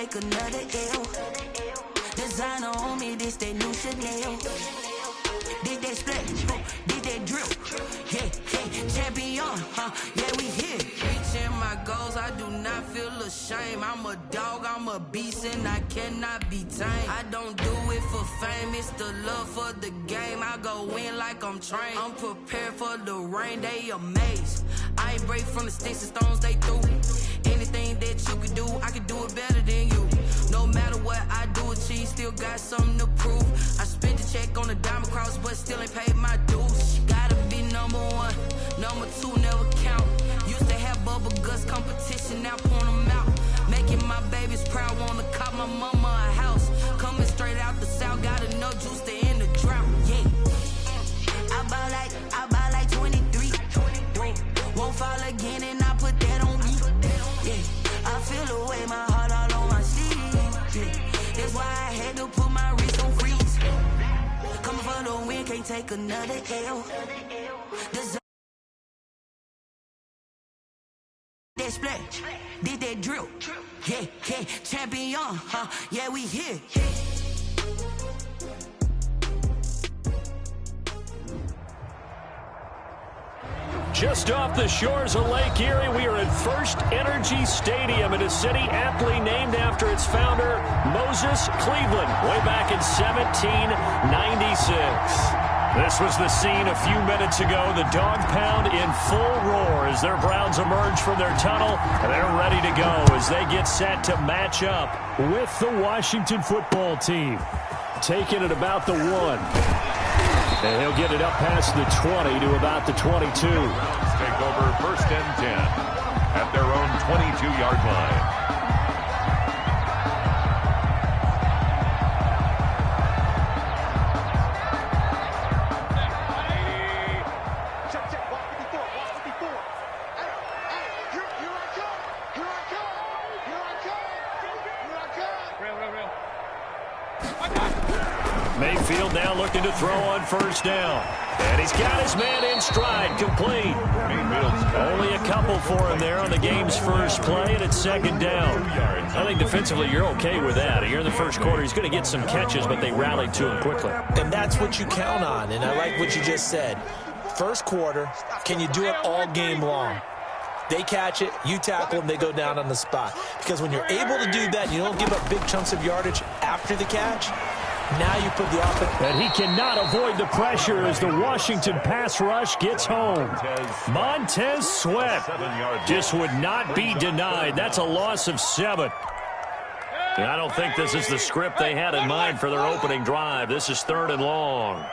take another L. Designer on me, this that new Chanel. Did that splash, did that drip. Yeah, champion, yeah, we here. Reaching my goals, I do not feel ashamed. I'm a dog, I'm a beast, and I cannot be tamed. I don't do it for fame, it's the love for the game. I go in like I'm trained. I'm prepared for the rain, they amazed. I ain't break from the sticks and stones they threw. Anything that you could do, I could do it better than you. No matter what I do, achieve, still got something to prove. I spent the check on the diamond cross, but still ain't paid my dues. Gotta be number one, number two never count. Used to have bubble guts competition, now point them out. Making my babies proud, wanna cop my mama a house. Coming straight out the south, got enough juice to end the drought. Yeah, I buy like 23. Won't fall again, and I put that on me. Yeah, I feel the way, my heart all on my sleeve. Yeah, that's why I had to put my wrist on freeze. Coming for the win, can't take another L. That splash, did that drill. Yeah, champion, yeah, we here. Just off the shores of Lake Erie, we are at First Energy Stadium in a city aptly named after its founder, Moses Cleveland, way back in 1796. This was the scene a few minutes ago. The dog pound in full roar as their Browns emerge from their tunnel. And they're ready to go as they get set to match up with the Washington football team. Taking it about the 1. And he'll get it up past the 20 to about the 22. Take over 1st and 10 at their own 22-yard line. Mayfield now looking to throw on 1st down. And he's got his man in stride, complete. Only a couple for him there on the game's first play, and it's 2nd down. I think defensively you're okay with that. Here in the first quarter, he's going to get some catches, but they rallied to him quickly. And that's what you count on, and I like what you just said. First quarter, can you do it all game long? They catch it, you tackle them, they go down on the spot. Because when you're able to do that, you don't give up big chunks of yardage after the catch. Now you put the offense. And he cannot avoid the pressure as the Washington pass rush gets home. Montez Sweat just would not be denied. That's a loss of 7. And I don't think this is the script they had in mind for their opening drive. This is 3rd and long.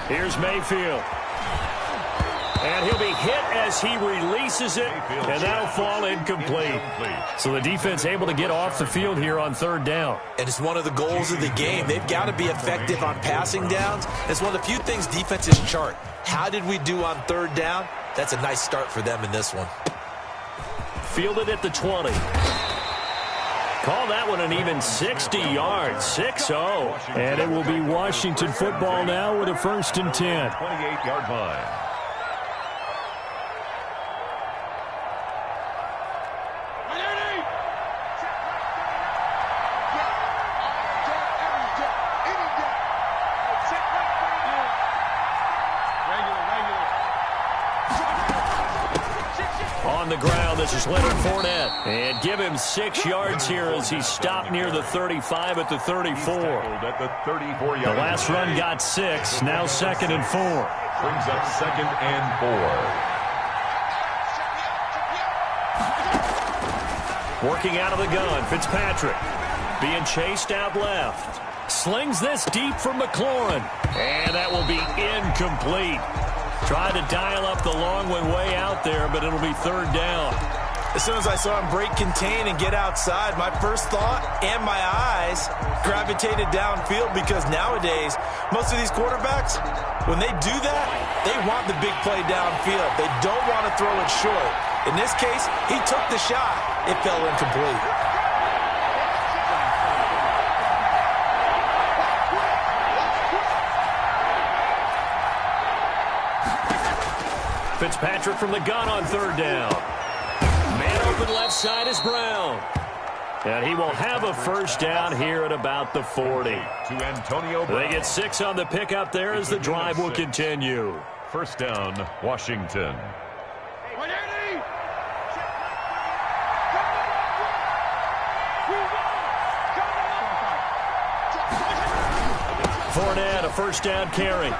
Here's Mayfield. And he'll be hit as he releases it, and that'll fall incomplete. So the defense able to get off the field here on 3rd down. And it's one of the goals of the game. They've got to be effective on passing downs. It's one of the few things defenses chart. How did we do on 3rd down? That's a nice start for them in this one. Fielded at the 20. Call that one an even 60 yards, 6-0. And it will be Washington football now with a 1st and 10. 28-yard line. On the ground, this is Leonard Fournette. And give him 6 yards here as he stopped near the 35 at the 34. At the 34-yard The last run got 6, now 2nd and 4. Brings up 2nd and 4. Working out of the gun, Fitzpatrick. Being chased out left. Slings this deep for McLaurin. And that will be incomplete. Tried to dial up the long one way out there, but it'll be 3rd down. As soon as I saw him break contain and get outside, my first thought and my eyes gravitated downfield because nowadays, most of these quarterbacks, when they do that, they want the big play downfield. They don't want to throw it short. In this case, he took the shot. It fell incomplete. Fitzpatrick from the gun on third down. Man open left side is Brown. And he will have a first down here at about the 40. To Antonio Brown. They get 6 on the pickup there as the drive will continue. First down, Washington. Fournette, a first down carry.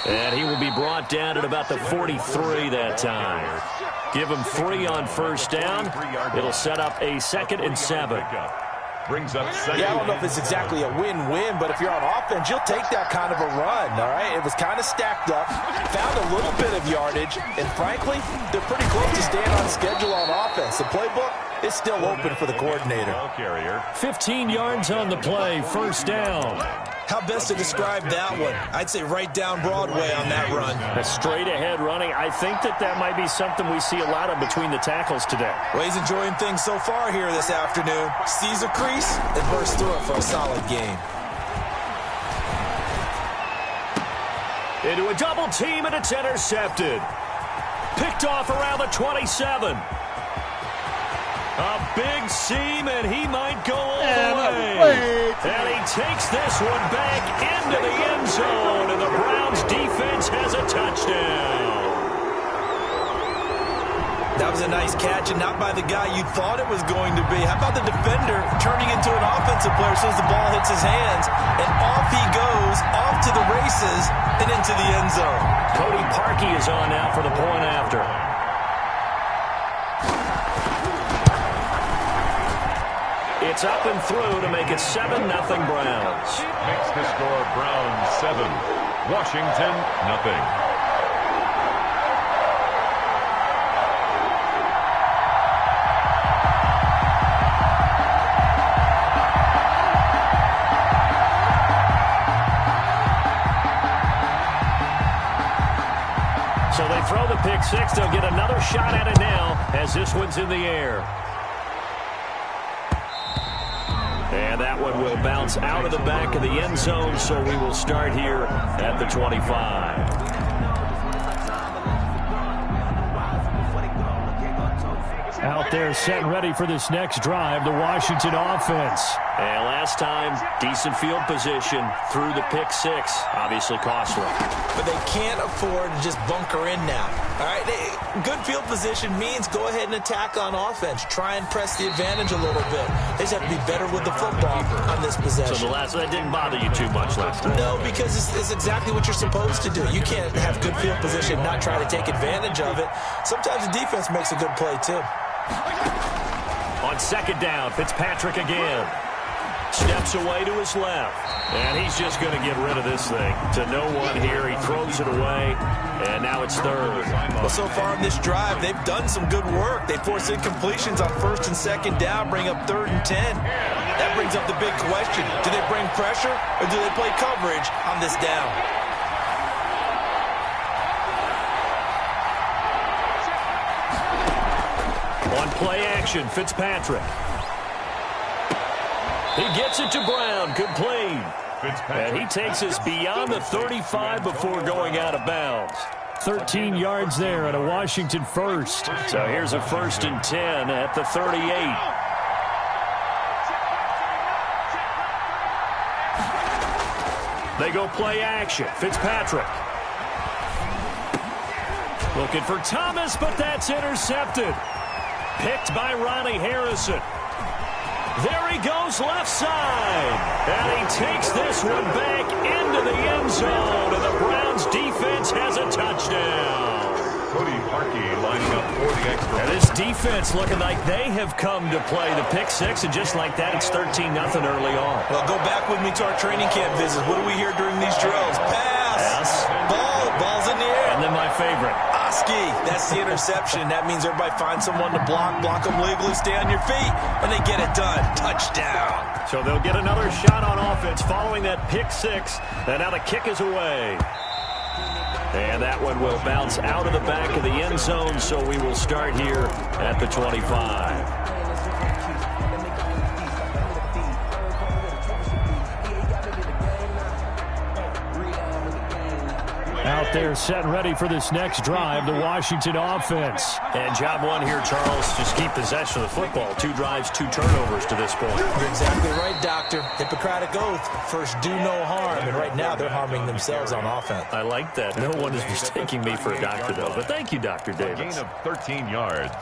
And he will be brought down at about the 43 that time. Give him 3 on first down. It'll set up a 2nd and 7. Brings up second. Yeah, I don't know if it's exactly a win-win, but if you're on offense, you'll take that kind of a run, all right? It was kind of stacked up, found a little bit of yardage, and frankly, they're pretty close to staying on schedule on offense. The playbook is still open for the coordinator. 15 yards on the play, first down. How best to describe that one? I'd say right down Broadway on that run. A straight-ahead running. I think that might be something we see a lot of between the tackles today. Well, he's enjoying things so far here this afternoon. Sees a crease and bursts through it for a solid gain. Into a double team, and it's intercepted. Picked off around the 27. A big seam, and he might go all the way. And he takes this one back into the end zone, and the Browns defense has a touchdown. That was a nice catch, and not by the guy you thought it was going to be. How about the defender turning into an offensive player as soon as the ball hits his hands, and off he goes, off to the races, and into the end zone. Cody Parkey is on now for the point after. It's up and through to make it 7-0 Browns. Makes the score Browns 7, Washington nothing. So they throw the pick six. They'll get another shot at it now as this one's in the air. And that one will bounce out of the back of the end zone, so we will start here at the 25. Out there set and ready for this next drive, the Washington offense. And last time, decent field position through the pick six. Obviously costly. But they can't afford to just bunker in now. All right, good field position means go ahead and attack on offense. Try and press the advantage a little bit. They just have to be better with the football on this possession. So that didn't bother you too much last time? No, because it's exactly what you're supposed to do. You can't have good field position and not try to take advantage of it. Sometimes the defense makes a good play, too. On second down, Fitzpatrick again. Steps away to his left. And he's just going to get rid of this thing. To no one here. He throws it away. And now it's third. Well, so far in this drive, they've done some good work. They force incompletions on first and second down, bring up 3rd and 10. That brings up the big question. Do they bring pressure or do they play coverage on this down? On play action, Fitzpatrick. He gets it to Brown, complete. And he takes us beyond the 35 before going out of bounds. 13 yards there and a Washington first. So here's a 1st and 10 at the 38. They go play action. Fitzpatrick. Looking for Thomas, but that's intercepted. Picked by Ronnie Harrison. There he goes left side. And he takes this one back into the end zone. And the Browns defense has a touchdown. Cody Parkey lining up for the extra. And this defense looking like they have come to play the pick six. And just like that, it's 13-0 early on. Well, go back with me to our training camp visits. What do we hear during these drills? Pass. Ball's in the air. And then my favorite. Oski. That's the interception. That means everybody finds someone to block them legally, stay on your feet, and they get it done. Touchdown. So they'll get another shot on offense following that pick six. And now the kick is away. And that one will bounce out of the back of the end zone, so we will start here at the 25. Out Out there set and ready for this next drive, the Washington offense. And job one here, Charles, just keep possession of the football. 2 drives, 2 turnovers to this point. You're exactly right, Doctor. Hippocratic oath. First, do no harm. And right now, they're harming themselves on offense. I like that. No one is mistaking me for a doctor, though. But thank you, Dr. Davis. A gain of 13 yards.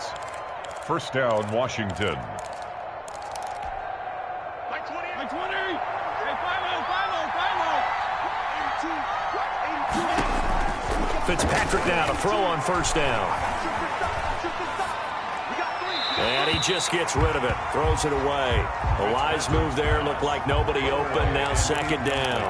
First down, Washington. Fitzpatrick now to throw on first down. And he just gets rid of it. Throws it away. A wise move there. Looked like nobody open. Now second down.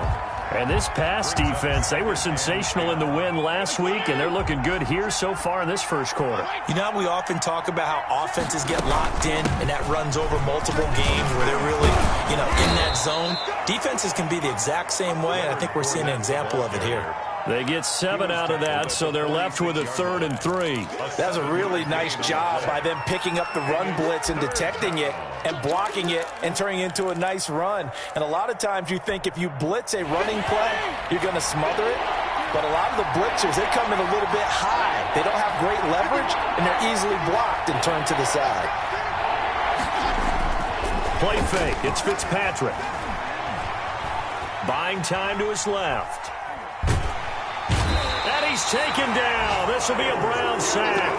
And this pass defense, they were sensational in the win last week, and they're looking good here so far in this first quarter. You know how we often talk about how offenses get locked in, and that runs over multiple games where they're really, in that zone? Defenses can be the exact same way, and I think we're seeing an example of it here. They get 7 out of that, so they're left with a 3rd and 3. That's a really nice job by them picking up the run blitz and detecting it and blocking it and turning it into a nice run. And a lot of times you think if you blitz a running play, you're going to smother it. But a lot of the blitzers, they come in a little bit high. They don't have great leverage, and they're easily blocked and turned to the side. Play fake. It's Fitzpatrick. Buying time to his left. He's taken down. This will be a Brown sack.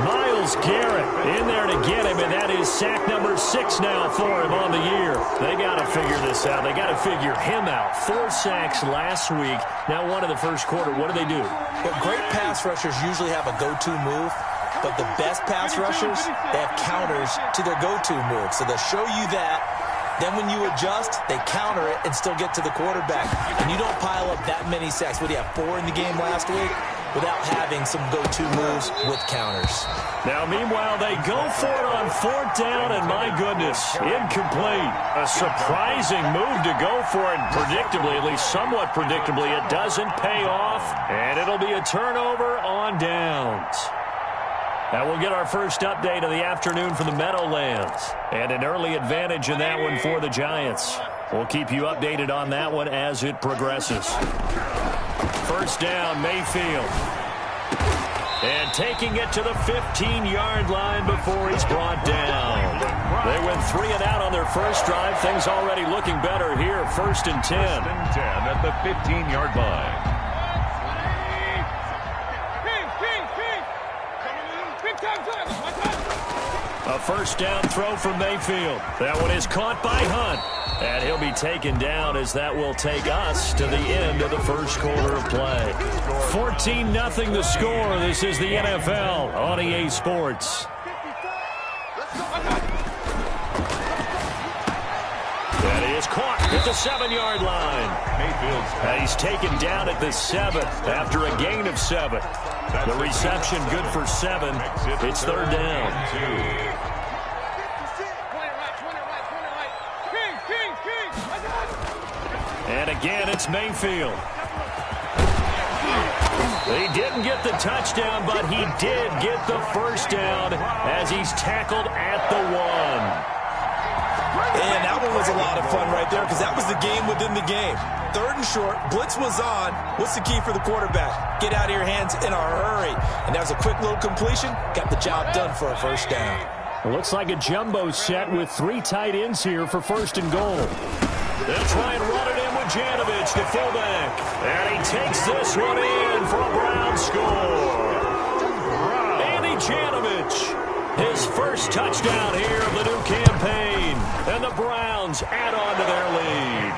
Myles Garrett in there to get him, and that is sack number 6 now for him on the year. They got to figure this out. They got to figure him out. 4 sacks last week. Now 1 in the first quarter. What do? Well, great pass rushers usually have a go-to move, but the best pass rushers, they have counters to their go-to move. So they'll show you that. Then when you adjust, they counter it and still get to the quarterback. And you don't pile up that many sacks. What do you have, 4 in the game last week? Without having some go-to moves with counters. Now, meanwhile, they go for it on 4th down, and my goodness, incomplete. A surprising move to go for it, predictably, at least somewhat predictably. It doesn't pay off, and it'll be a turnover on downs. Now we'll get our first update of the afternoon from the Meadowlands. And an early advantage in that one for the Giants. We'll keep you updated on that one as it progresses. First down, Mayfield. And taking it to the 15-yard line before he's brought down. They went 3 and out on their first drive. Things already looking better here. 1st and 10. 1st and 10 at the 15-yard line. A first down throw from Mayfield. That one is caught by Hunt. And he'll be taken down as that will take us to the end of the first quarter of play. 14-0 the score. This is the NFL on EA Sports. And he is caught at the 7-yard line. And he's taken down at the 7th after a gain of 7. The reception good for 7. It's 3rd down. And again, it's Mayfield. He didn't get the touchdown, but he did get the first down as he's tackled at the 1. And that one was a lot of fun right there because that was the game within the game. 3rd and short, blitz was on. What's the key for the quarterback? Get out of your hands in a hurry. And that was a quick little completion. Got the job done for a first down. It looks like a jumbo set with 3 tight ends here for 1st and goal. They'll try and run it in with Janovich, the fullback. And he takes this one in for a Brown score. Andy Janovich, his first touchdown here of the new campaign. And the Browns add on to their lead.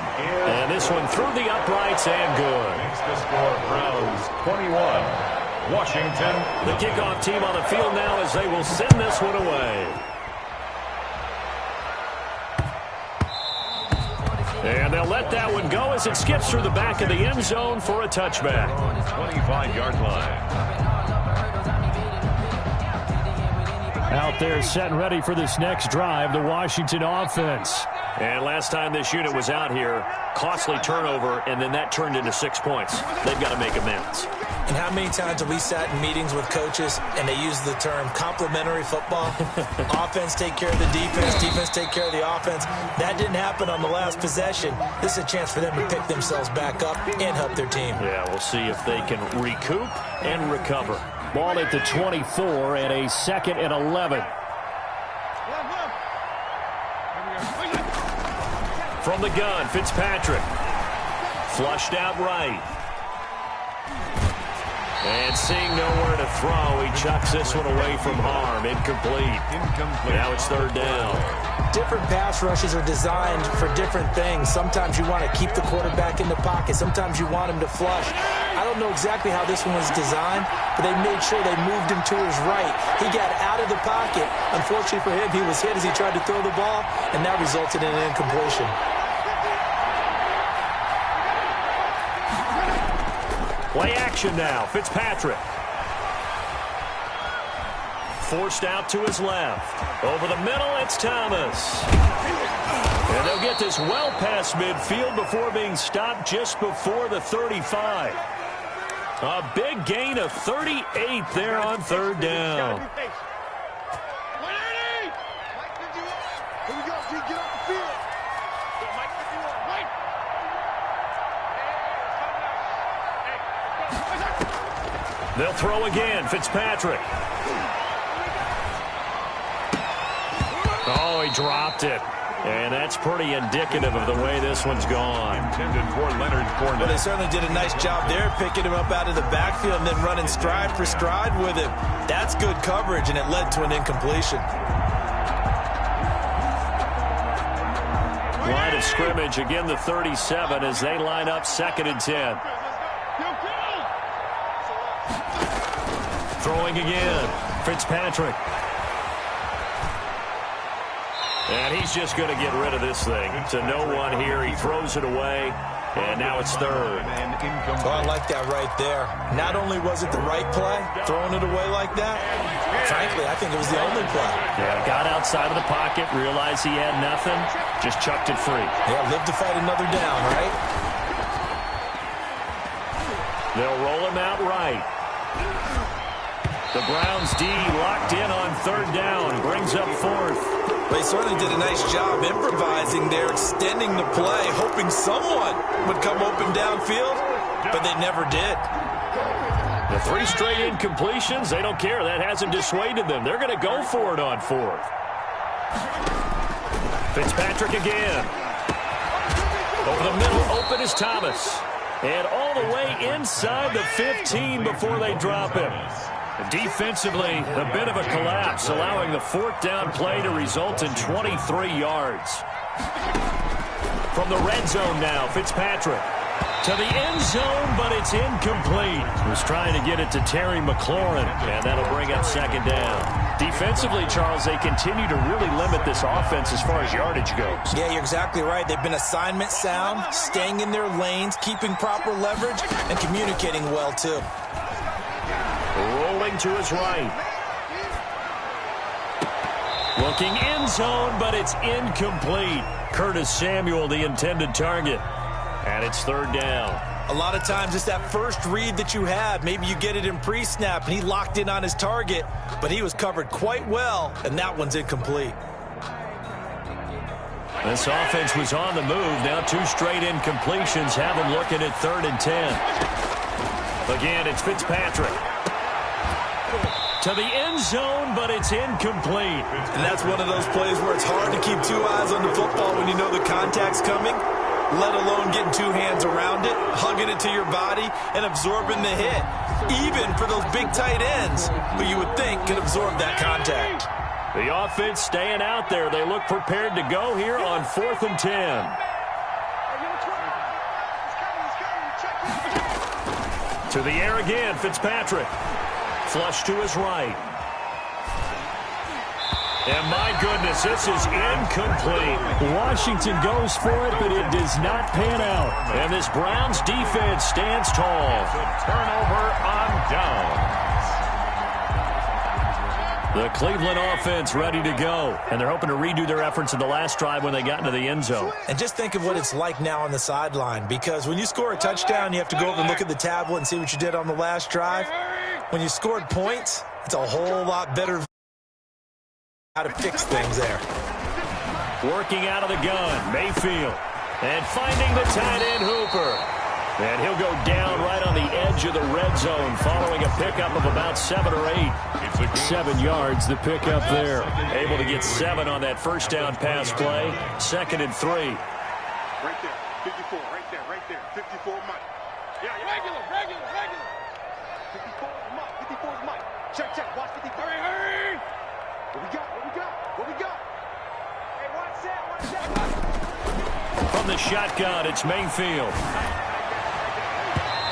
And this one through the uprights and good. Makes the score Browns 21. Washington. The kickoff team on the field now as they will send this one away. And they'll let that one go as it skips through the back of the end zone for a touchback. 25-yard line. Out there set and ready for this next drive, the Washington offense. And last time this unit was out here, costly turnover, and then that turned into 6 points. They've got to make amends. And how many times have we sat in meetings with coaches and they use the term complementary football? Offense take care of the defense take care of the offense. That didn't happen on the last possession. This is a chance for them to pick themselves back up and help their team. Yeah, we'll see if they can recoup and recover. Ball at the 24 and a 2nd and 11. From the gun, Fitzpatrick. Flushed out right. And seeing nowhere to throw, he chucks this one away from harm. Incomplete. Now it's 3rd down. Different pass rushes are designed for different things. Sometimes you want to keep the quarterback in the pocket. Sometimes you want him to flush. I don't know exactly how this one was designed, but they made sure they moved him to his right. He got out of the pocket. Unfortunately for him, he was hit as he tried to throw the ball, and that resulted in an incompletion. Play action now. Fitzpatrick. Forced out to his left. Over the middle, it's Thomas. And they'll get this well past midfield before being stopped just before the 35. A big gain of 38 there on 3rd down. They'll throw again. Fitzpatrick. Oh, he dropped it. And that's pretty indicative of the way this one's gone. Intended for Leonard Fournette. Well, they certainly did a nice job there, picking him up out of the backfield and then running stride for stride with him. That's good coverage, and it led to an incompletion. Line of scrimmage, again the 37 as they line up 2nd and 10. Throwing again, Fitzpatrick. And he's just going to get rid of this thing. To no one here, he throws it away, and now it's 3rd. Oh, I like that right there. Not only was it the right play, throwing it away like that, frankly, I think it was the only play. Yeah, got outside of the pocket, realized he had nothing, just chucked it free. Yeah, live to fight another down, right? They'll roll him out right. The Browns D locked in on 3rd down, brings up 4th. They certainly did a nice job improvising there, extending the play, hoping someone would come open downfield, but they never did. The 3 straight incompletions, they don't care. That hasn't dissuaded them. They're going to go for it on 4th. Fitzpatrick again. Over the middle, open is Thomas. And all the way inside the 15 before they drop him. Defensively, a bit of a collapse, allowing the 4th down play to result in 23 yards. From the red zone now, Fitzpatrick. To the end zone, but it's incomplete. He was trying to get it to Terry McLaurin, and that'll bring up 2nd down. Defensively, Charles, they continue to really limit this offense as far as yardage goes. Yeah, you're exactly right. They've been assignment sound, staying in their lanes, keeping proper leverage, and communicating well, too. Rolling to his right. Looking end zone, but it's incomplete. Curtis Samuel, the intended target. And it's 3rd down. A lot of times it's that first read that you have. Maybe you get it in pre-snap, and he locked in on his target, but he was covered quite well, and that one's incomplete. This offense was on the move. Now 2 straight incompletions have them looking at 3rd and 10. Again, it's Fitzpatrick. To the end zone, but it's incomplete. And that's one of those plays where it's hard to keep 2 eyes on the football when you know the contact's coming, let alone getting 2 hands around it, hugging it to your body, and absorbing the hit. Even for those big tight ends who you would think could absorb that contact. The offense staying out there. They look prepared to go here on 4th and 10. To the air again, Fitzpatrick. Flush to his right. And my goodness, this is incomplete. Washington goes for it, but it does not pan out. And this Browns defense stands tall. Turnover on downs. The Cleveland offense ready to go. And they're hoping to redo their efforts in the last drive when they got into the end zone. And just think of what it's like now on the sideline, because when you score a touchdown, you have to go over and look at the tablet and see what you did on the last drive. When you scored points, it's a whole lot better how to fix things there. Working out of the gun, Mayfield. And finding the tight end, Hooper. And he'll go down right on the edge of the red zone following a pickup of about 7 or 8. 7 yards, the pickup there. Able to get 7 on that first down pass play. 2nd and 3. Right there, 54, right there, 54 Mike. Yeah, regular. 54 is Mike, 54 is Mike. Check, watch 54. Hurry! What we got? Hey, watch that. From the shotgun, it's Mayfield.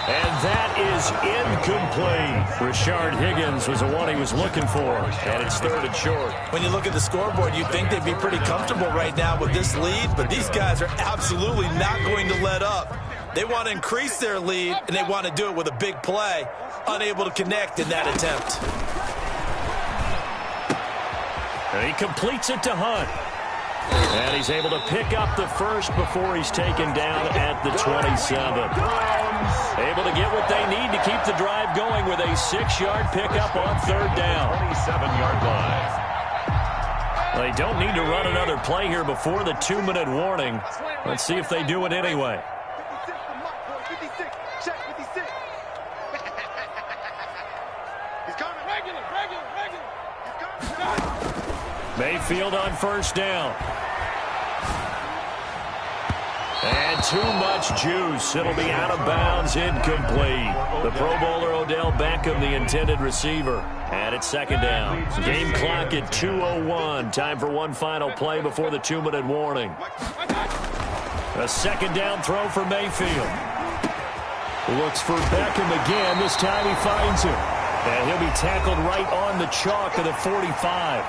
And that is incomplete. Rashard Higgins was the one he was looking for. And it's 3rd and short. When you look at the scoreboard, you'd think they'd be pretty comfortable right now with this lead, but these guys are absolutely not going to let up. They want to increase their lead, and they want to do it with a big play. Unable to connect in that attempt. And he completes it to Hunt. And he's able to pick up the first before he's taken down at the 27. Able to get what they need to keep the drive going with a 6-yard pickup on 3rd down. 27-yard line. They don't need to run another play here before the 2-minute warning. Let's see if they do it anyway. 56, check 56. He's coming. Regular. He's coming. Mayfield on 1st down. And too much juice. It'll be out of bounds, incomplete. The Pro Bowler Odell Beckham, the intended receiver. And it's 2nd down. Game clock at 2:01. Time for one final play before the 2-minute warning. A 2nd down throw for Mayfield. Looks for Beckham again. This time he finds him. And he'll be tackled right on the chalk of the 45.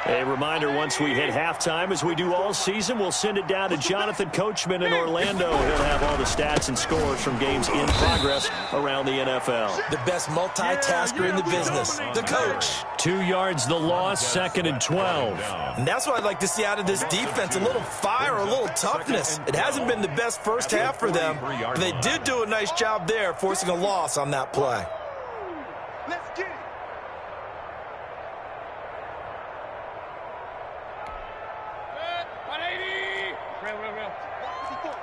A reminder, once we hit halftime, as we do all season, we'll send it down to Jonathan Coachman in Orlando. He'll have all the stats and scores from games in progress around the NFL. The best multitasker in the business, the coach. 2 yards the loss, 2nd and 12. And that's what I'd like to see out of this defense, a little fire, a little toughness. It hasn't been the best first half for them, but they did do a nice job there, forcing a loss on that play. Let's get it.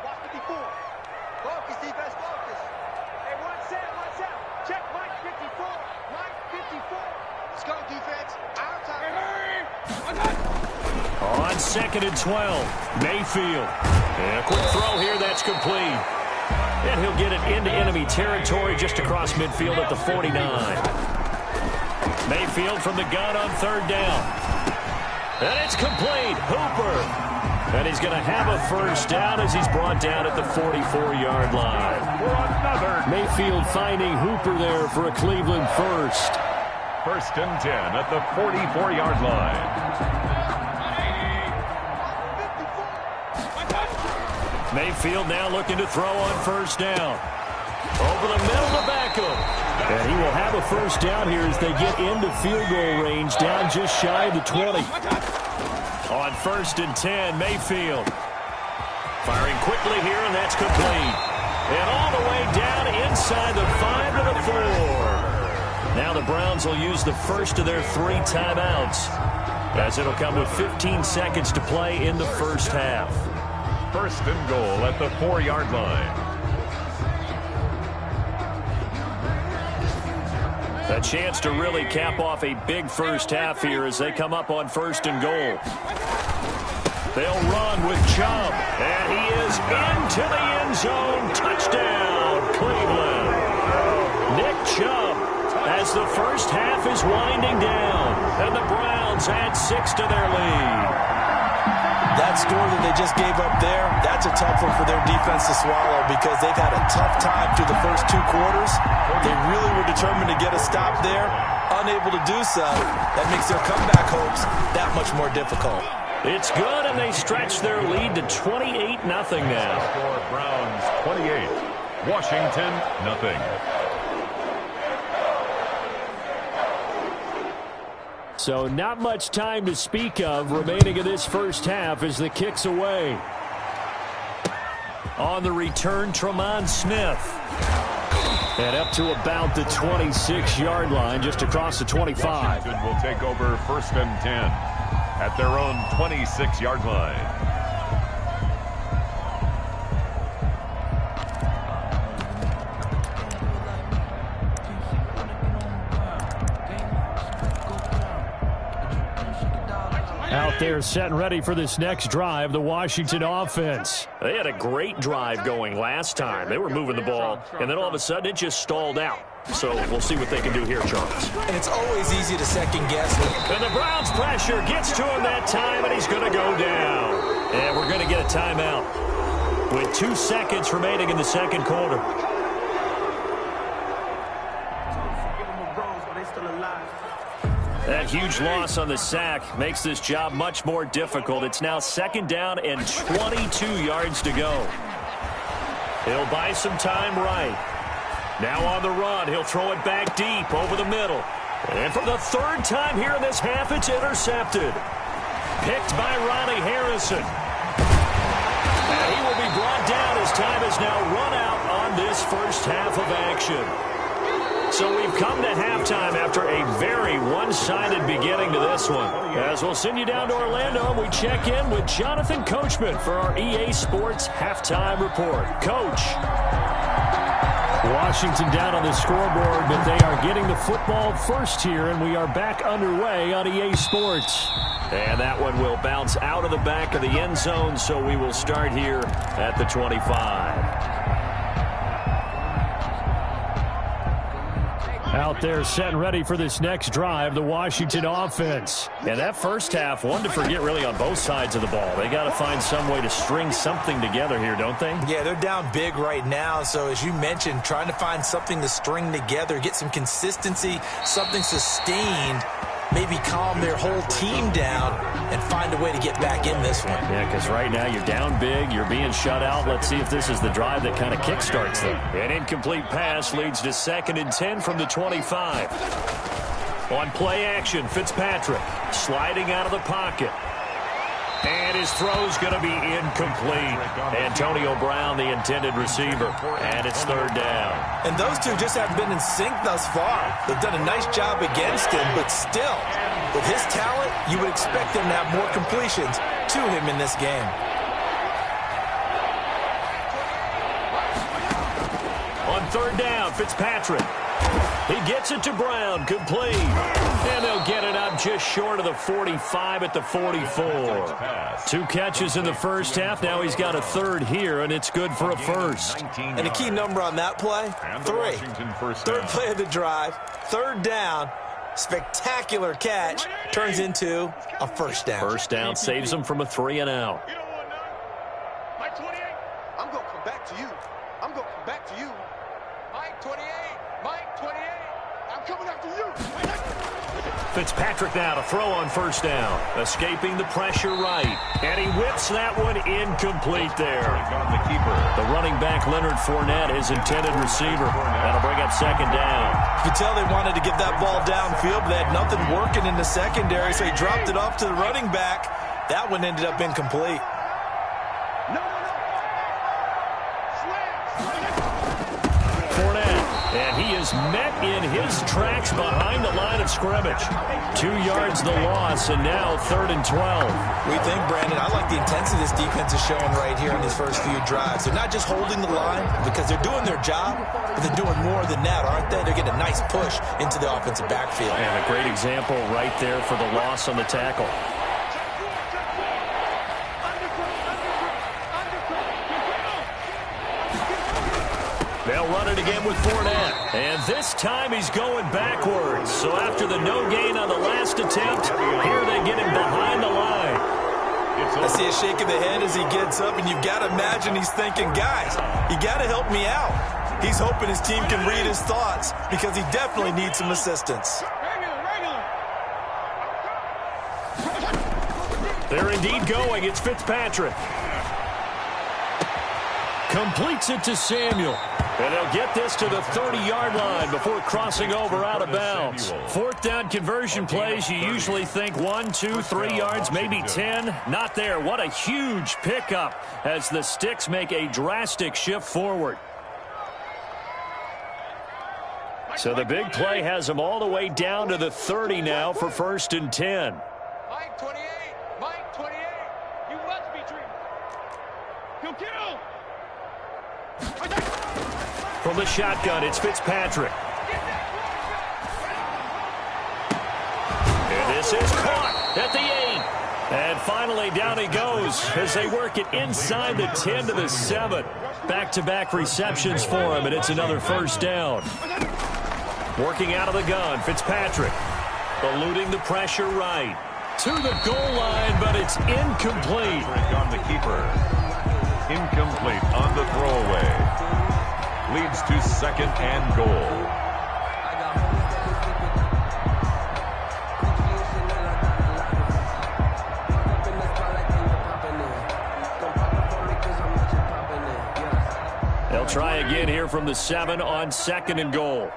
Watch 54. Focus, defense, focus. Hey, watch out. Check Mike 54. Let's go, defense. Our time. On 2nd and 12, Mayfield. And a quick throw here, that's complete. And he'll get it into enemy territory just across midfield at the 49. Mayfield from the gun on 3rd down. And it's complete. Hooper. And he's going to have a first down as he's brought down at the 44-yard line. Mayfield finding Hooper there for a Cleveland first. 1st and 10 at the 44-yard line. Mayfield now looking to throw on 1st down. Over the middle to Beckham. And he will have a first down here as they get into field goal range, down just shy of the 20. On 1st and 10, Mayfield. Firing quickly here, and that's complete. And all the way down inside the 5 to the 4. Now the Browns will use the first of their 3 timeouts, as it'll come with 15 seconds to play in the first half. 1st and goal at the 4-yard line. A chance to really cap off a big first half here as they come up on 1st and goal. They'll run with Chubb, and he is into the end zone. Touchdown, Cleveland. Nick Chubb, as the first half is winding down, and the Browns add 6 to their lead. That score that they just gave up there, that's a tough one for their defense to swallow because they've had a tough time through the first 2 quarters. They really were determined to get a stop there, unable to do so. That makes their comeback hopes that much more difficult. It's good, and they stretch their lead to 28-0 now. Score Browns 28, Washington 0. So not much time to speak of remaining in this first half as the kick's away. On the return, Tremont Smith. And up to about the 26-yard line, just across the 25. Washington will take over 1st and 10 at their own 26-yard line. Out there set and ready for this next drive, the Washington offense. They had a great drive going last time. They were moving the ball, and then all of a sudden it just stalled out. So we'll see what they can do here, Charles. And it's always easy to second guess. And the Browns pressure gets to him that time, and he's going to go down. And we're going to get a timeout with 2 seconds remaining in the second quarter. That huge loss on the sack makes this job much more difficult. It's now 2nd down and 22 yards to go. He'll buy some time right. Now on the run, he'll throw it back deep over the middle. And for the 3rd time here in this half, it's intercepted. Picked by Ronnie Harrison. And he will be brought down as time has now run out on this first half of action. So we've come to halftime after a very one-sided beginning to this one. As we'll send you down to Orlando, we check in with Jonathan Coachman for our EA Sports Halftime Report. Coach. Washington down on the scoreboard, but they are getting the football first here, and we are back underway on EA Sports. And that one will bounce out of the back of the end zone, so we will start here at the 25. Out there set and ready for this next drive, the Washington offense. And that first half, one to forget really on both sides of the ball. They got to find some way to string something together here, don't they? Yeah, they're down big right now. So as you mentioned, trying to find something to string together, get some consistency, something sustained, maybe calm their whole team down and find a way to get back in this one. Yeah, because right now you're down big, you're being shut out. Let's see if this is the drive that kind of kickstarts them. An incomplete pass leads to 2nd and 10 from the 25. On play action, Fitzpatrick sliding out of the pocket. And his throw's going to be incomplete. Antonio Brown, the intended receiver. And it's 3rd down. And those two just haven't been in sync thus far. They've done a nice job against him, but still, with his talent, you would expect him to have more completions to him in this game. On 3rd down, Fitzpatrick. He gets it to Brown, complete. And they'll get it up just short of the 45 at the 44. 2 catches in the first half. Now he's got a 3rd here, and it's good for a first. And a key number on that play, 3. 3rd play of the drive, 3rd down. Spectacular catch turns into a first down. First down saves him from a 3 and out. You know what, Mike 28, I'm going to come back to you. I'm going to come back to you. Mike 28, Mike 28, I'm coming after you. Fitzpatrick now to throw on first down. Escaping the pressure right. And he whips that one incomplete there. The running back, Leonard Fournette, his intended receiver. That'll bring up 2nd down. You could tell they wanted to get that ball downfield, but they had nothing working in the secondary, so he dropped it off to the running back. That one ended up incomplete. Fournette, and he is met in his tracks behind the line of scrimmage. 2 yards the loss, and now 3rd and 12. We think, Brandon, I like the intensity this defense is showing right here in these first few drives. They're not just holding the line because they're doing their job, but they're doing more than that, aren't they? They're getting a nice push into the offensive backfield. And a great example right there for the loss on the tackle. They'll run it again with Fournette. And this time he's going backwards. So after the no gain on the last attempt, here they get him behind the line. I see a shake of the head as he gets up, and you've got to imagine he's thinking, guys, you got to help me out. He's hoping his team can read his thoughts because he definitely needs some assistance. They're indeed going. It's Fitzpatrick. Completes it to Samuel. And they'll get this to the 30-yard line before crossing over out of bounds. Fourth down conversion plays, you usually think 1, 2, 3 yards, maybe 10. Not there. What a huge pickup as the Sticks make a drastic shift forward. So the big play has them all the way down to the 30 now for 1st and 10. Mike 28. Mike 28. You must be dreaming. He'll kill. From the shotgun, it's Fitzpatrick. And this is caught at the 8. And finally, down he goes as they work it inside the 10 to the 7. Back-to-back receptions for him, and it's another first down. Working out of the gun, Fitzpatrick. Eluding the pressure right. To the goal line, but it's incomplete. On the keeper. Incomplete on the throwaway. Leads to 2nd and goal. They'll try again here from the 7 on 2nd and goal.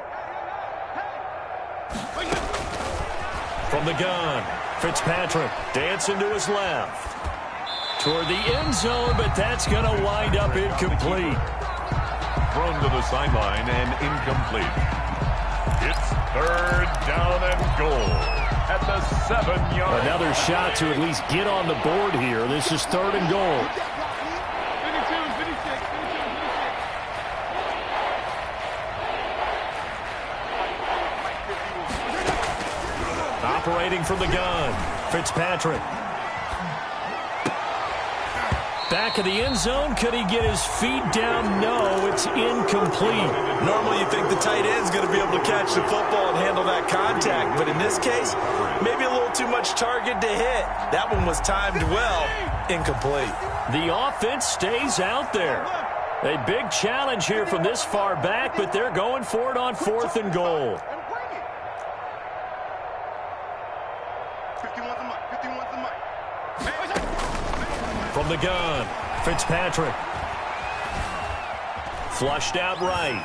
From the gun, Fitzpatrick dancing to his left. Toward the end zone, but that's going to wind up incomplete. Thrown to the sideline and incomplete. It's 3rd down and goal at the 7-yard. Another shot to at least get on the board here. This is 3rd and goal. Operating from the gun, Fitzpatrick. Back of the end zone. Could he get his feet down? No, it's incomplete. Normally you think the tight end's going to be able to catch the football and handle that contact, but in this case, maybe a little too much target to hit. That one was timed well. Incomplete. The offense stays out there. A big challenge here from this far back, but they're going for it on 4th and goal. From the gun, Fitzpatrick. Flushed out right.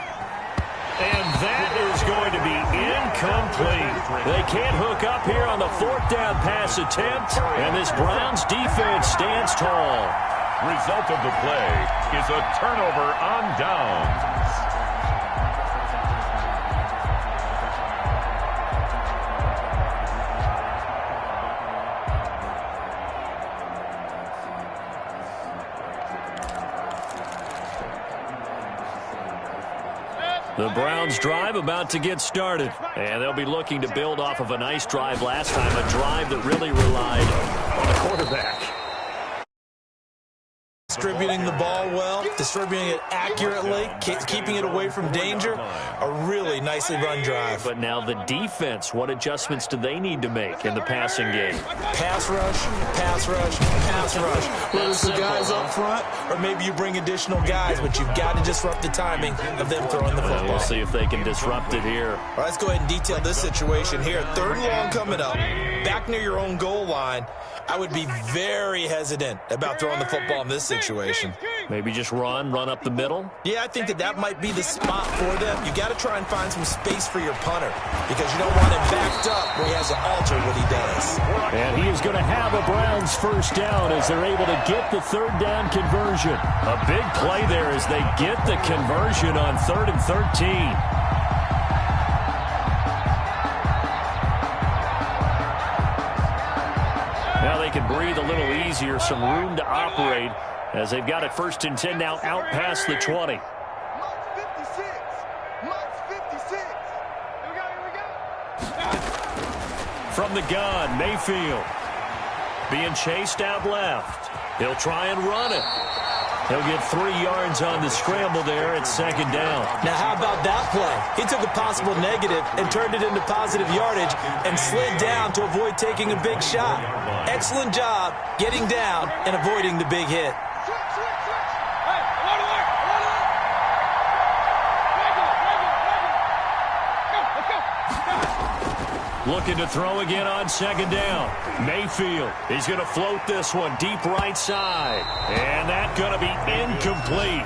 And that is going to be incomplete. They can't hook up here on the 4th down pass attempt, and this Browns defense stands tall. Result of the play is a turnover on downs. The Browns drive about to get started. And they'll be looking to build off of a nice drive last time, a drive that really relied on the quarterback. Distributing the ball well, distributing it accurately, keeping it away from danger. A really nicely run drive. But now the defense, what adjustments do they need to make in the passing game? Pass rush, pass rush, pass rush. Whether it's the guys up front or maybe you bring additional guys, but you've got to disrupt the timing of them throwing the football. We'll see if they can disrupt it here. All right, let's go ahead and detail this situation here. 3rd and long coming up, back near your own goal line. I would be very hesitant about throwing the football in this situation. Maybe just run up the middle? Yeah, I think that might be the spot for them. You got to try and find some space for your punter because you don't want him backed up where he has to alter what he does. And he is going to have a Browns first down as they're able to get the 3rd down conversion. A big play there as they get the conversion on 3rd and 13. Now they can breathe a little easier, some room to operate as they've got it 1st and 10 now out past the 20. From the gun, Mayfield being chased out left. He'll try and run it. He'll get 3 yards on the scramble there at 2nd down. Now, how about that play? He took a possible negative and turned it into positive yardage and slid down to avoid taking a big shot. Excellent job getting down and avoiding the big hit. Looking to throw again on 2nd down. Mayfield, he's going to float this one deep right side. And that's going to be incomplete.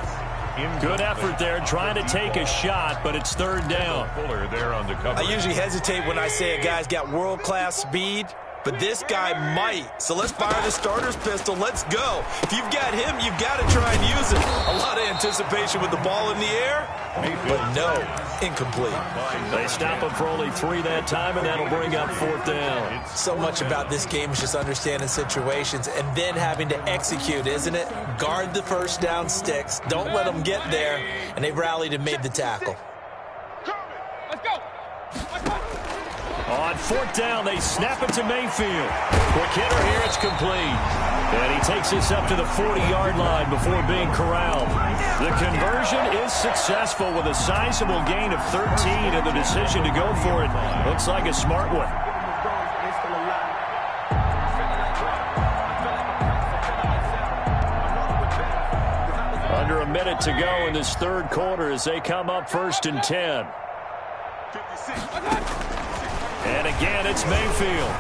Good effort there trying to take a shot, but it's third down. Fuller there on the cover. I usually hesitate when I say a guy's got world-class speed, but this guy might. So let's fire the starter's pistol. Let's go. If you've got him, you've got to try and use it. A lot of anticipation with the ball in the air, but no, incomplete. They stop him for only 3 that time, and that'll bring up fourth down. So much about this game is just understanding situations and then having to execute, isn't it? Guard the first down sticks. Don't let them get there, and they rallied and made the tackle. Let's go. On fourth down, they snap it to Mayfield. Quick hitter here, it's complete. And he takes us up to the 40-yard line before being corralled. The conversion is successful with a sizable gain of 13, and the decision to go for it looks like a smart one. Under a minute to go in this third quarter as they come up 1st and 10. And again, it's Mayfield.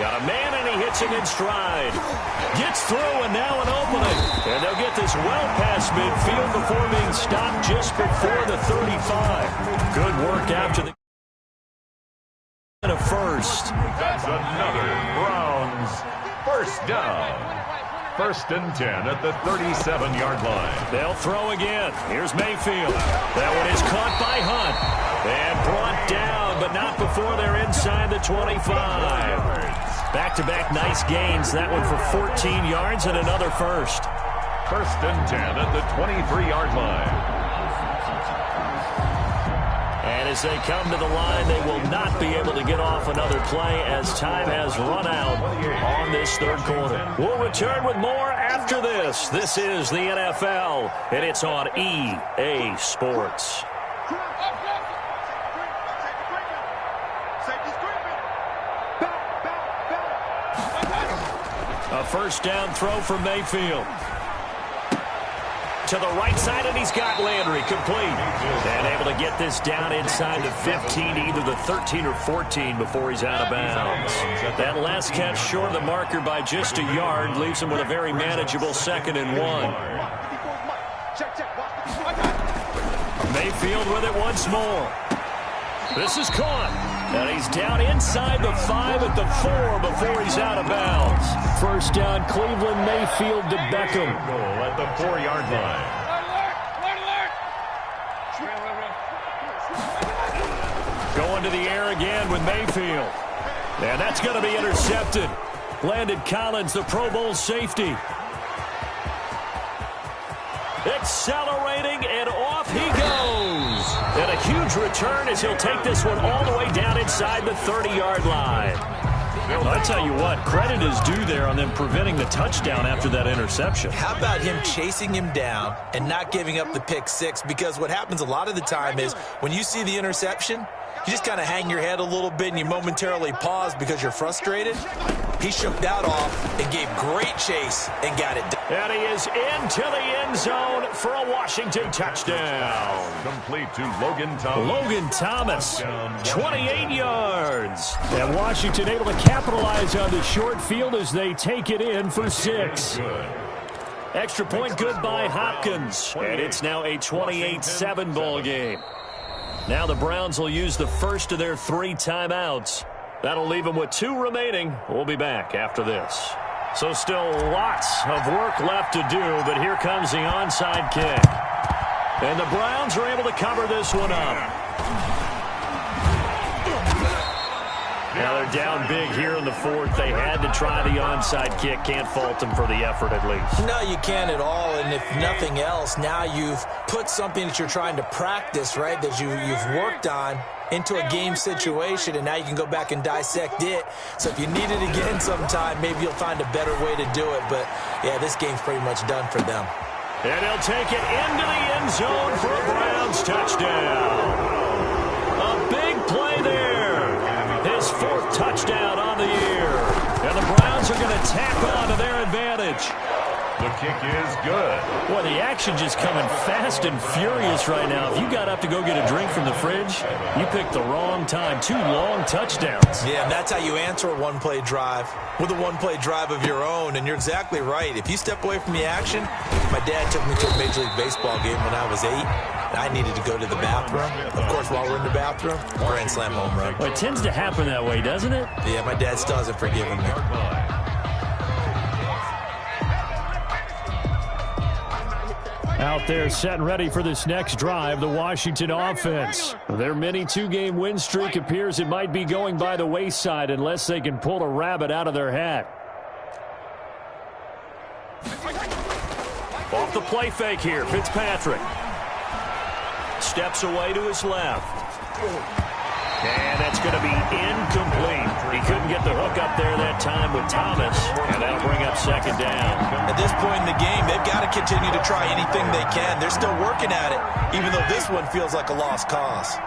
Got a man, and he hits him in stride. Gets through, and now an opening. And they'll get this well past midfield before being stopped just before the 35. Good work after the first. That's another Browns first down. 1st and 10 at the 37-yard line. They'll throw again. Here's Mayfield. That one is caught by Hunt. And brought down, but not before they're inside the 25. Back-to-back nice gains. That one for 14 yards and another first. 1st and 10 at the 23-yard line. And as they come to the line, they will not be able to get off another play as time has run out on this third quarter. We'll return with more after this. This is the NFL, and it's on EA Sports. A first down throw for Mayfield. To the right side, and he's got Landry complete. And able to get this down inside the 15, either the 13 or 14 before he's out of bounds. That last catch short of the marker by just a yard leaves him with a very manageable 2nd and 1. Mayfield with it once more. This is caught. And he's down inside the 5 at the 4 before he's out of bounds. First down, Cleveland. Mayfield to Beckham. Goal at the 4-yard line. Going to the air again with Mayfield. And that's going to be intercepted. Landon Collins, the Pro Bowl safety. Accelerating, and off he goes. And a huge return as he'll take this one all the way down inside the 30-yard line. I tell you what, credit is due there on them preventing the touchdown after that interception. How about him chasing him down and not giving up the pick six? Because what happens a lot of the time is when you see the interception, you just kind of hang your head a little bit and you momentarily pause because you're frustrated. He shook that off and gave great chase and got it done. And he is into the end zone for a Washington touchdown. Complete to Logan Thomas. Logan Thomas, 28 yards. And Washington able to capitalize on the short field as they take it in for 6. Extra point good by Hopkins. And it's now a 28-7 ball game. Now the Browns will use the first of their 3 timeouts. That'll leave them with 2 remaining. We'll be back after this. So still lots of work left to do, but here comes the onside kick. And the Browns are able to cover this one up. Now they're down big here in the 4th. They had to try the onside kick. Can't fault them for the effort at least. No, you can't at all. And if nothing else, now you've put something that you're trying to practice, right, that you've worked on into a game situation, and now you can go back and dissect it. So if you need it again sometime, maybe you'll find a better way to do it. But, yeah, this game's pretty much done for them. And he'll take it into the end zone for a Browns touchdown. A big play there. His 4th touchdown on the year. And the Browns are going to tack on to their advantage. The kick is good. Boy, the action just coming fast and furious right now. If you got up to go get a drink from the fridge, you picked the wrong time. 2 long touchdowns. Yeah, and that's how you answer a one-play drive with a one-play drive of your own. And you're exactly right. If you step away from the action, my dad took me to a Major League Baseball game when I was 8. And I needed to go to the bathroom. Of course, while we're in the bathroom, grand slam home run. Well, it tends to happen that way, doesn't it? Yeah, my dad still hasn't forgiven me. Out there set and ready for this next drive, the Washington offense. Their mini 2-game win streak appears it might be going by the wayside unless they can pull a rabbit out of their hat. Off the play fake here, Fitzpatrick. Steps away to his left. And that's going to be incomplete. He couldn't get the hook up there that time with Thomas, and that'll bring up second down. At this point in the game, they've got to continue to try anything they can. They're still working at it, even though this one feels like a lost cause.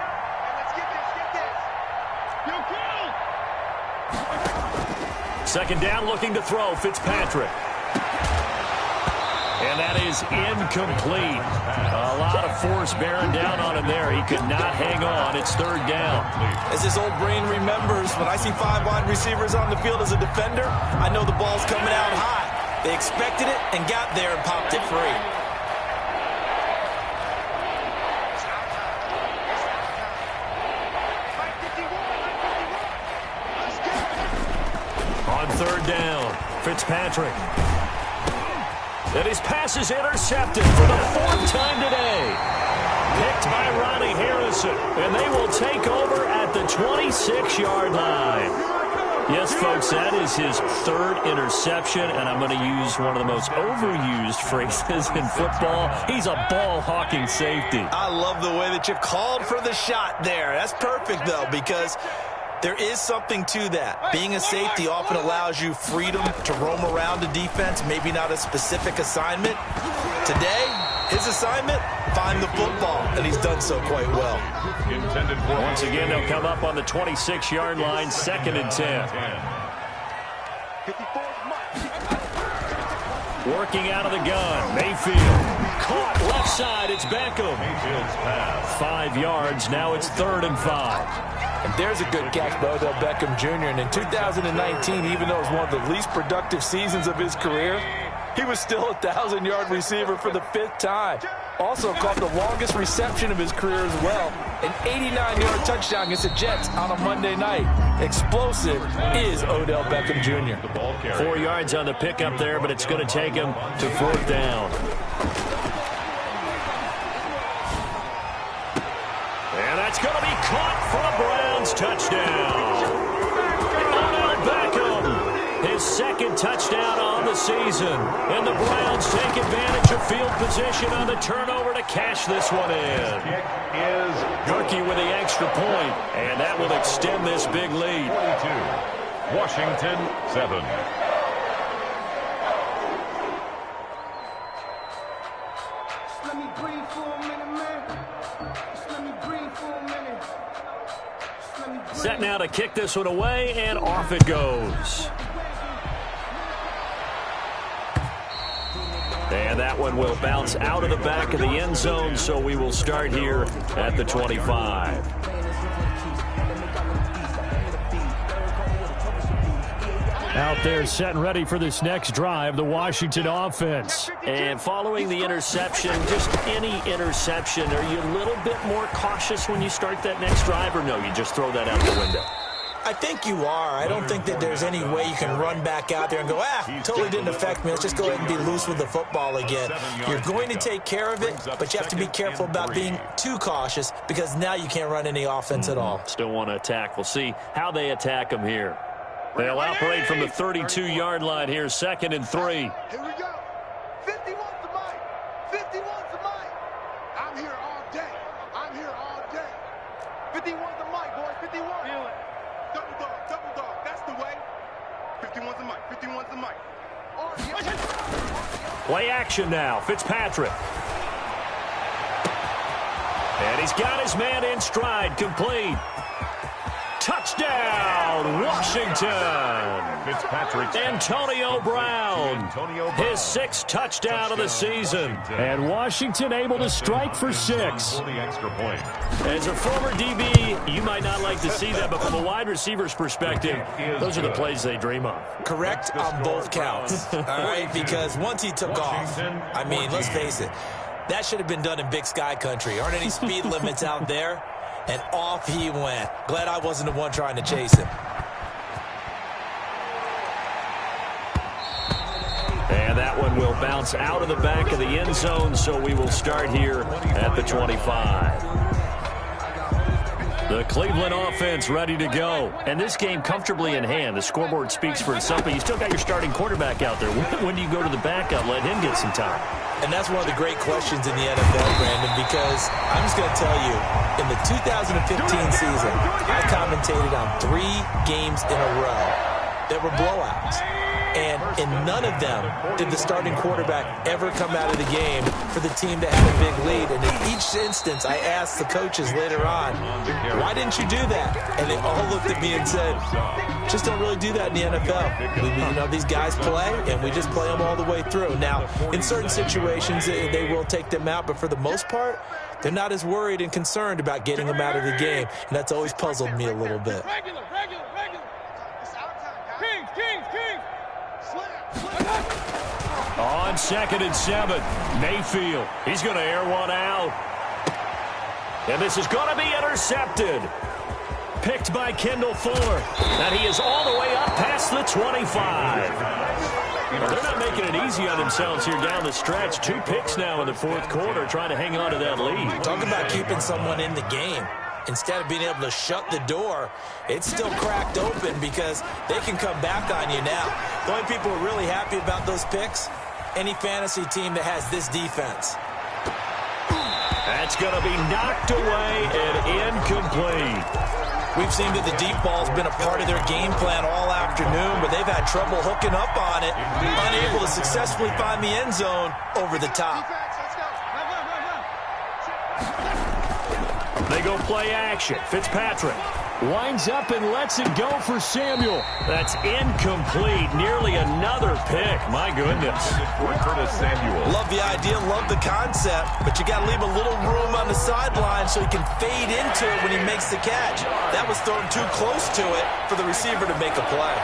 Second down, looking to throw, Fitzpatrick. And that is incomplete. A lot of force bearing down on him there. He could not hang on. It's third down. As his old brain remembers, when I see 5 wide receivers on the field as a defender, I know the ball's coming out high. They expected it and got there and popped it free. On third down, Fitzpatrick. And his pass is intercepted for the 4th time today. Picked by Ronnie Harrison. And they will take over at the 26-yard line. Yes, folks, that is his 3rd interception. And I'm going to use one of the most overused phrases in football. He's a ball-hawking safety. I love the way that you called for the shot there. That's perfect, though, because there is something to that. Being a safety often allows you freedom to roam around a defense, maybe not a specific assignment. Today, his assignment, find the football, and he's done so quite well. Once again, they'll come up on the 26-yard line, 2nd and 10. Working out of the gun, Mayfield. Caught left side, it's Beckham. 5 yards, now it's 3rd and 5. And there's a good catch by Odell Beckham Jr. And in 2019, even though it was one of the least productive seasons of his career, he was still a 1,000-yard receiver for the 5th time. Also caught the longest reception of his career as well. An 89-yard touchdown against the Jets on a Monday night. Explosive is Odell Beckham Jr. 4 yards on the pickup there, but it's going to take him to 4th down. And that's going to be caught for a Browns touchdown. Odell Beckham, his 2nd touchdown on the season. And the Browns take advantage of field position on the turnover to cash this one in. Murky with the extra point, and that will extend this big lead. 22, Washington 7. Let me breathe for a minute, man. Let me breathe for a minute. Set now to kick this one away, and off it goes. And that one will bounce out of the back of the end zone, so we will start here at the 25. Out there set and ready for this next drive, the Washington offense. And following the interception, just any interception, are you a little bit more cautious when you start that next drive, or no, you just throw that out the window? I think you are. I don't think that there's any way you can run back out there and go, totally didn't affect me. Let's just go ahead and be loose with the football again. You're going to take care of it, but you have to be careful about being too cautious because now you can't run any offense at all. Still want to attack. We'll see how they attack them here. They'll operate from the 32-yard line here, 2nd and 3. Here we go. 51's the mic. 51's the mic. I'm here all day. I'm here all day. 51's the mic, boys. 51. Feel it. Double dog. That's the way. 51's the mic. 51's the mic. Play action now. Fitzpatrick. And he's got his man in stride, complete. touchdown, Washington. Fitzpatrick. Antonio Brown, his 6th touchdown of the season. And Washington able to strike for 6. For the extra point. As a former DB, you might not like to see that, but from a wide receiver's perspective, those are the plays they dream of. Correct on both counts, all right? Because once he took off, I mean, let's face it, that should have been done in Big Sky country. Aren't any speed limits out there? And off he went. Glad I wasn't the one trying to chase him. And that one will bounce out of the back of the end zone, so we will start here at the 25. The Cleveland offense ready to go. And this game comfortably in hand. The scoreboard speaks for itself, but you still got your starting quarterback out there. When do you go to the backup, let him get some time? And that's one of the great questions in the NFL, Brandon, because I'm just going to tell you, in the 2015 season, I commentated on 3 games in a row that were blowouts. And in none of them did the starting quarterback ever come out of the game for the team that had a big lead. And in each instance, I asked the coaches later on, why didn't you do that? And they all looked at me and said, just don't really do that in the NFL. These guys play, and we just play them all the way through. Now, in certain situations, they will take them out, but for the most part, they're not as worried and concerned about getting them out of the game. And that's always puzzled me a little bit. On 2nd and 7, Mayfield. He's going to air one out. And this is going to be intercepted. Picked by Kendall Fuller. And he is all the way up past the 25. They're not making it easy on themselves here down the stretch. 2 picks now in the 4th quarter, trying to hang on to that lead. Talk about keeping someone in the game. Instead of being able to shut the door, it's still cracked open because they can come back on you now. The only people who are really happy about those picks, any fantasy team that has this defense. That's going to be knocked away and incomplete. We've seen that the deep ball's been a part of their game plan all afternoon, but they've had trouble hooking up on it, unable to successfully find the end zone over the top. They go play action. Fitzpatrick winds up and lets it go for Samuel. That's incomplete. Nearly another pick. My goodness. Love the idea, love the concept, but you got to leave a little room on the sideline so he can fade into it when he makes the catch. That was thrown too close to it for the receiver to make a play.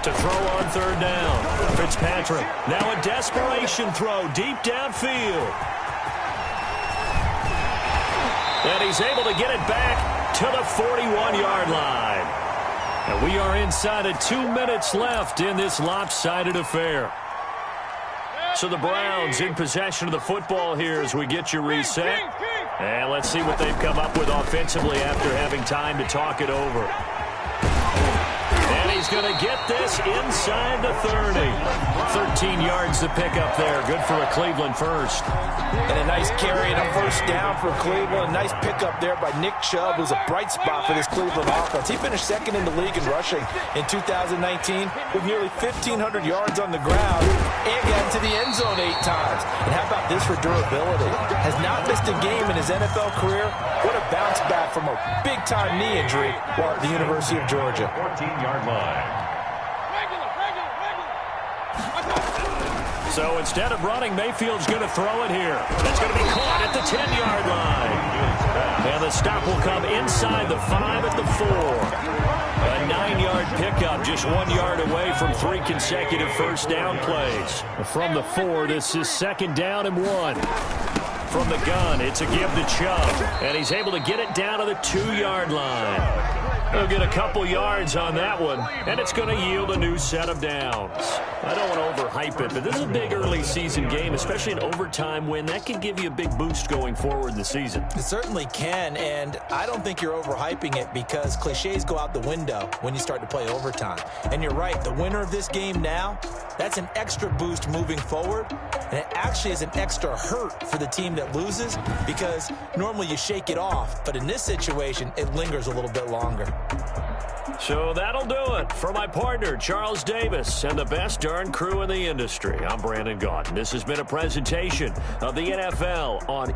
To throw on 3rd down. Fitzpatrick. Now a desperation throw deep downfield. And he's able to get it back to the 41-yard line. And we are inside of 2 minutes left in this lopsided affair. So the Browns in possession of the football here as we get you reset. And let's see what they've come up with offensively after having time to talk it over. And he's going to get this inside the 30. 13 yards to pick up there. Good for a Cleveland first. And a nice carry and a first down for Cleveland. A nice pickup there by Nick Chubb, who's a bright spot for this Cleveland offense. He finished 2nd in the league in rushing in 2019 with nearly 1,500 yards on the ground and got into the end zone 8 times. And how about this for durability? Has not missed a game in his NFL career. What a bounce back from a big-time knee injury while at the University of Georgia. 14-yard line. So instead of running, Mayfield's going to throw it here. It's going to be caught at the 10-yard line. And the stop will come inside the 5 at the 4. A 9-yard pickup, just 1 yard away from 3 consecutive first down plays. From the 4, this is 2nd down and 1. From the gun, it's a give to Chubb. And he's able to get it down to the 2-yard line. He'll get a couple yards on that one, and it's going to yield a new set of downs. I don't want to overhype it, but this is a big early season game, especially an overtime win. That can give you a big boost going forward in the season. It certainly can, and I don't think you're overhyping it because cliches go out the window when you start to play overtime. And you're right, the winner of this game now, that's an extra boost moving forward, and it actually is an extra hurt for the team that loses because normally you shake it off, but in this situation, it lingers a little bit longer. So that'll do it for my partner, Charles Davis, and the best darn crew in the industry. I'm Brandon Gaudin. This has been a presentation of the NFL on